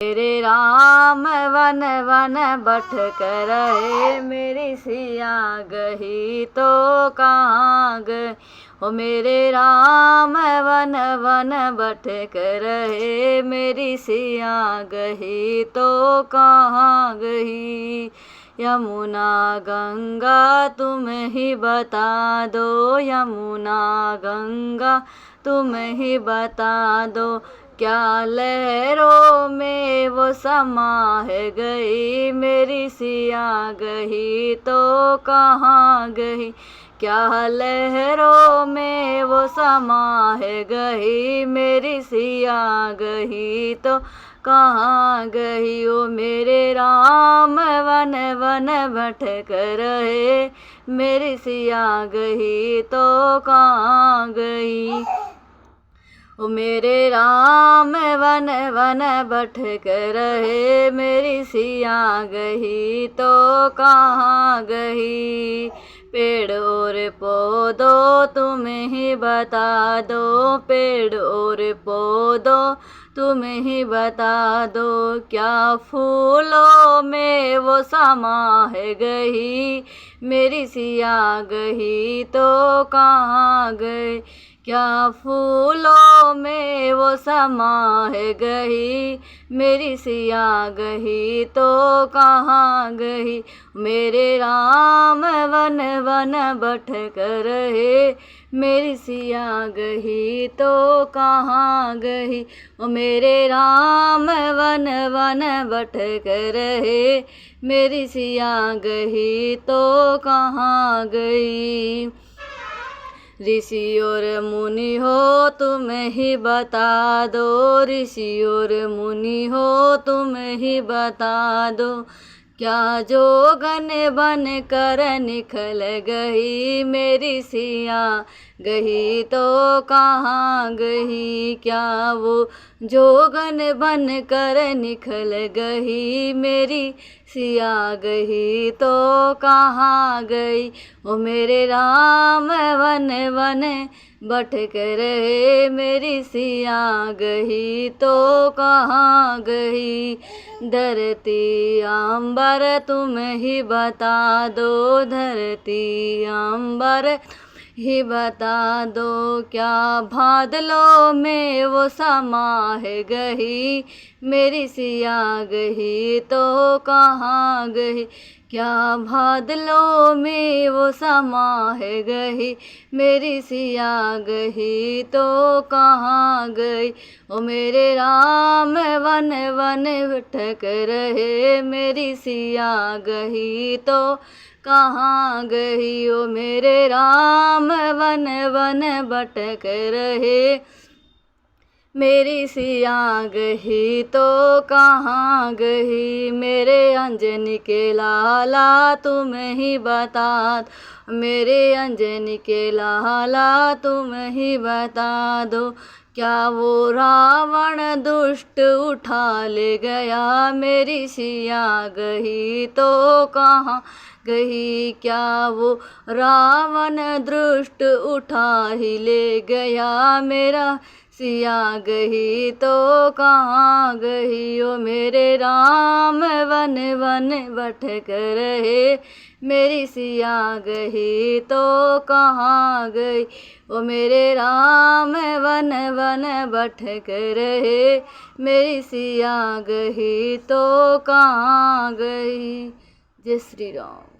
मेरे Ram one one भटक रहे, मेरी सिया गही तो कहाँ गए। ओ मेरे राम वन वन भटक रहे, मेरी सिया गही तो कहाँ गई। यमुना गंगा तुम ही बता दो, यमुना गंगा तुम ही बता दो। क्या लहरों में वो समा है गई, मेरी सिया गई तो कहाँ गई। क्या लहरों में वो समा है गई, मेरी सिया गई तो कहाँ गई। ओ मेरे राम वन वन भटक रहे, मेरी सिया गई तो कहाँ गई। ओ मेरे राम वन वन भटक रहे, मेरी सिया गई तो कहाँ गई। पेड़ और पौधों तुम ही बता दो, पेड़ और पौधों तुम ही बता दो। क्या फूलों में वो समा है गई, मेरी सिया गई तो कहाँ गई। क्या फूलों में वो समा है गई, मेरी सिया गई तो कहाँ गई। मेरे राम वन वन भटक रहे, मेरी सिया गई तो कहाँ गई। ओ मेरे राम वन वन भटक रहे, मेरी सिया गई तो कहाँ गई। ऋषि और मुनि हो तुम ही बता दो, ऋषि और मुनि हो तुम ही बता दो। क्या जोगन बन कर निकल गई, मेरी सिया गई तो कहाँ गई। क्या वो जोगन बन कर निकल गई, मेरी सिया गई तो कहाँ गई। ओ मेरे राम वन वन भटक रहे, मेरी सिया गई तो कहाँ गई। धरती अंबर तुम ही बता दो, धरती अंबर ही बता दो। क्या बादलों में वो समा है गई, मेरी सिया गई तो कहाँ गई। क्या बादलों में वो समा है गई, मेरी सिया गई तो कहाँ गई। ओ मेरे राम वन वन भटक रहे, मेरी सिया गई तो कहाँ गई। ओ मेरे राम वन वन भटक रहे, मेरी सिया गई तो कहाँ गई। मेरे अंजनी के लाला तुम ही बता दो, मेरे अंजनी के लाला तुम ही बता दो। क्या वो रावण दुष्ट उठा ले गया, मेरी सिया गई तो कहाँ गई। क्या वो रावण दुष्ट उठा ही ले गया, मेरा सिया गई तो कहाँ गई। ओ मेरे राम वन वन भटक रहे, मेरी सिया गई तो कहाँ गई। ओ मेरे राम वन वन भटक रहे, मेरी सिया गई तो कहाँ गई। जय श्री राम।